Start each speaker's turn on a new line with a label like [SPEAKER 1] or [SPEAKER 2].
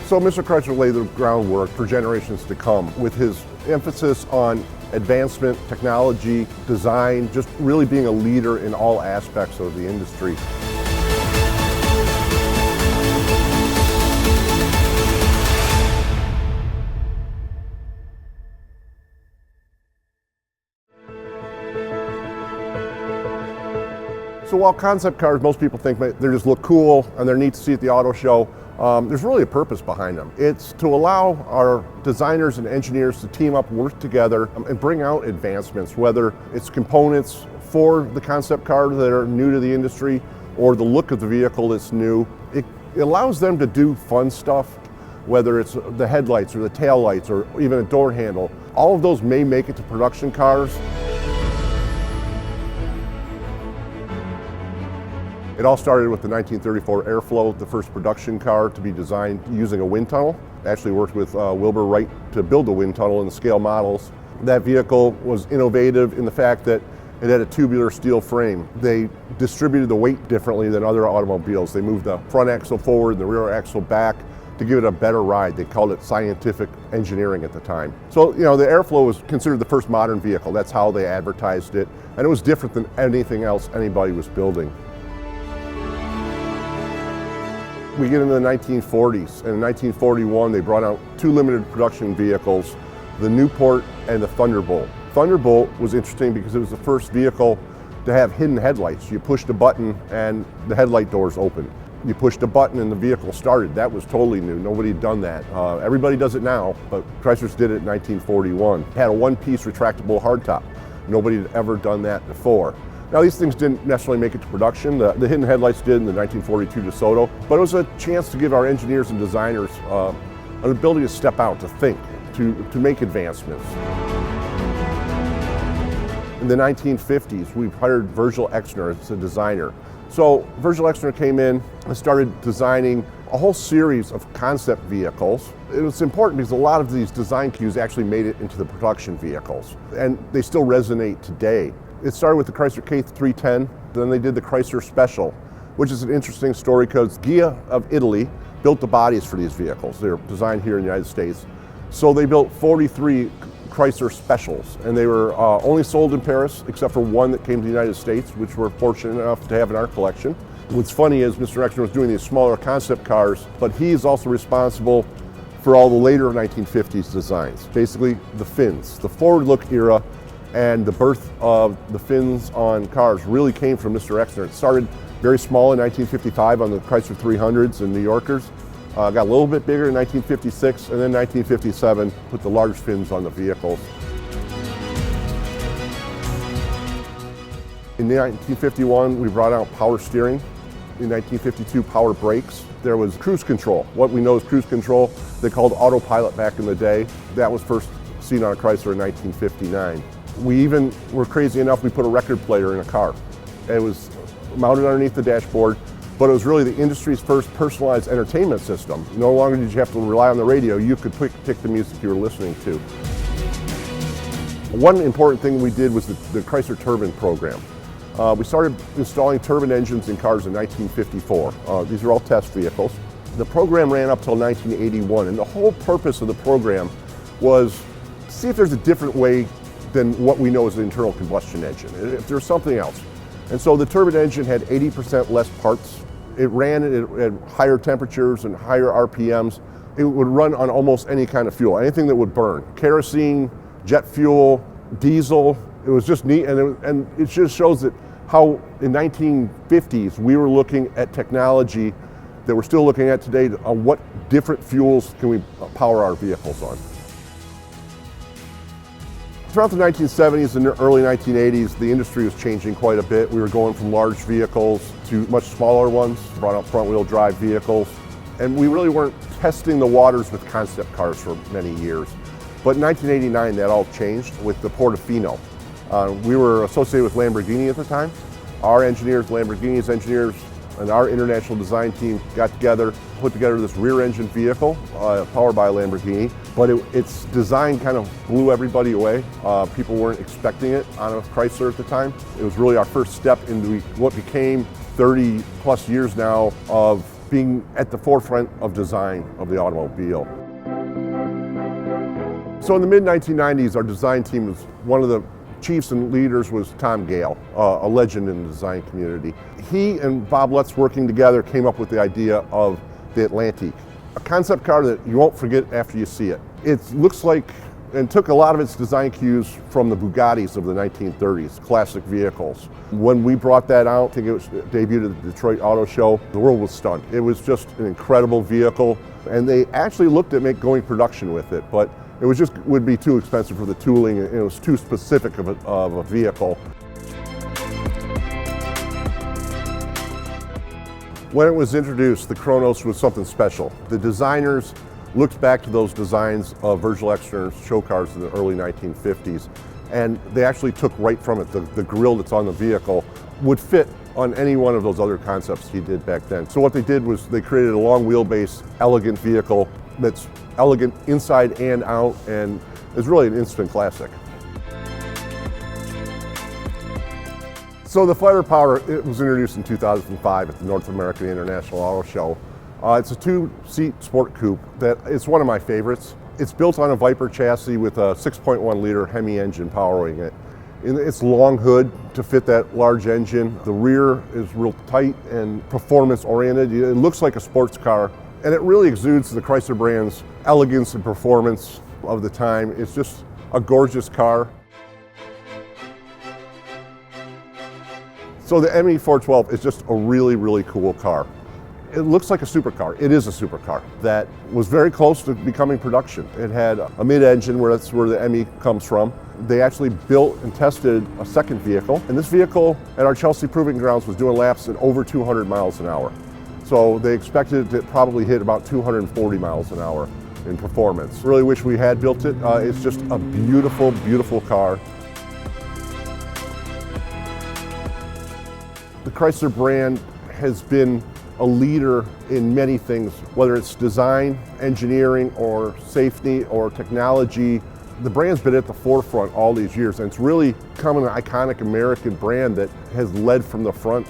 [SPEAKER 1] So Mr. Chrysler laid the groundwork for generations to come with his emphasis on advancement, technology, design, just really being a leader in all aspects of the industry. So while concept cars, most people think they just look cool and they're neat to see at the auto show, there's really a purpose behind them. It's to allow our designers and engineers to team up, work together, and bring out advancements, whether it's components for the concept car that are new to the industry or the look of the vehicle that's new. It allows them to do fun stuff, whether it's the headlights or the tail lights or even a door handle. All of those may make it to production cars. It all started with the 1934 Airflow, the first production car to be designed using a wind tunnel. I actually worked with Wilbur Wright to build the wind tunnel in the scale models. That vehicle was innovative in the fact that it had a tubular steel frame. They distributed the weight differently than other automobiles. They moved the front axle forward and the rear axle back to give it a better ride. They called it scientific engineering at the time. So, the Airflow was considered the first modern vehicle. That's how they advertised it. And it was different than anything else anybody was building. We get into the 1940s, and in 1941 they brought out two limited production vehicles, the Newport and the Thunderbolt. Thunderbolt was interesting because it was the first vehicle to have hidden headlights. You pushed a button and the headlight doors opened. You pushed a button and the vehicle started. That was totally new. Nobody had done that. Everybody does it now, but Chrysler's did it in 1941. It had a one-piece retractable hardtop. Nobody had ever done that before. Now, these things didn't necessarily make it to production. The hidden headlights did in the 1942 DeSoto, but it was a chance to give our engineers and designers an ability to step out, to think, to make advancements. In the 1950s, we hired Virgil Exner as a designer. So Virgil Exner came in and started designing a whole series of concept vehicles. It was important because a lot of these design cues actually made it into the production vehicles, and they still resonate today. It started with the Chrysler K310, then they did the Chrysler Special, which is an interesting story because Ghia of Italy built the bodies for these vehicles. They're designed here in the United States. So they built 43 Chrysler Specials, and they were only sold in Paris, except for one that came to the United States, which we're fortunate enough to have in our collection. What's funny is Mr. Exner was doing these smaller concept cars, but he's also responsible for all the later 1950s designs. Basically, the fins, the forward look era, and the birth of the fins on cars really came from Mr. Exner. It started very small in 1955 on the Chrysler 300s and New Yorkers. Got a little bit bigger in 1956, and then 1957 put the large fins on the vehicles. In 1951, we brought out power steering. In 1952, power brakes. There was cruise control. What we know is cruise control. They called autopilot back in the day. That was first seen on a Chrysler in 1959. We even were crazy enough, we put a record player in a car. It was mounted underneath the dashboard, but it was really the industry's first personalized entertainment system. No longer did you have to rely on the radio, you could pick the music you were listening to. One important thing we did was the Chrysler turbine program. We started installing turbine engines in cars in 1954. These are all test vehicles. The program ran up till 1981, and the whole purpose of the program was to see if there's a different way than what we know as the internal combustion engine, if there's something else. And so the turbine engine had 80% less parts. It ran at higher temperatures and higher RPMs. It would run on almost any kind of fuel, anything that would burn. Kerosene, jet fuel, diesel. It was just neat, and it just shows that how in 1950s we were looking at technology that we're still looking at today on what different fuels can we power our vehicles on. Throughout the 1970s and early 1980s, the industry was changing quite a bit. We were going from large vehicles to much smaller ones, brought out front-wheel drive vehicles, and we really weren't testing the waters with concept cars for many years. But in 1989, that all changed with the Portofino. We were associated with Lamborghini at the time. Our engineers, Lamborghini's engineers, and our international design team got together, put together this rear-engine vehicle powered by a Lamborghini, but its design kind of blew everybody away. People weren't expecting it on a Chrysler at the time. It was really our first step into what became 30 plus years now of being at the forefront of design of the automobile. So in the mid-1990s, our design team was one of the chiefs and leaders was Tom Gale, a legend in the design community. He and Bob Lutz working together came up with the idea of the Atlantique, a concept car that you won't forget after you see it. It looks like, and took a lot of its design cues from the Bugattis of the 1930s, classic vehicles. When we brought that out, I think it was debuted at the Detroit Auto Show, the world was stunned. It was just an incredible vehicle, and they actually looked at going production with it, but it was just would be too expensive for the tooling, and it was too specific of a vehicle. When it was introduced, the Kronos was something special. The designers looked back to those designs of Virgil Exner's show cars in the early 1950s, and they actually took right from it. The grille that's on the vehicle would fit on any one of those other concepts he did back then. So what they did was they created a long wheelbase, elegant vehicle that's elegant inside and out, and is really an instant classic. So the Firepower, it was introduced in 2005 at the North American International Auto Show. It's a two-seat sport coupe that it's one of my favorites. It's built on a Viper chassis with a 6.1 liter Hemi engine powering it. It's long hood to fit that large engine. The rear is real tight and performance oriented. It looks like a sports car, and it really exudes the Chrysler brand's elegance and performance of the time. It's just a gorgeous car. So the ME 412 is just a really, really cool car. It looks like a supercar. It is a supercar that was very close to becoming production. It had a mid-engine, where that's where the ME comes from. They actually built and tested a second vehicle, and this vehicle at our Chelsea Proving Grounds was doing laps at over 200 miles an hour. So they expected it to probably hit about 240 miles an hour in performance. Really wish we had built it. It's just a beautiful, beautiful car. The Chrysler brand has been a leader in many things, whether it's design, engineering, or safety, or technology. The brand's been at the forefront all these years, and it's really become an iconic American brand that has led from the front.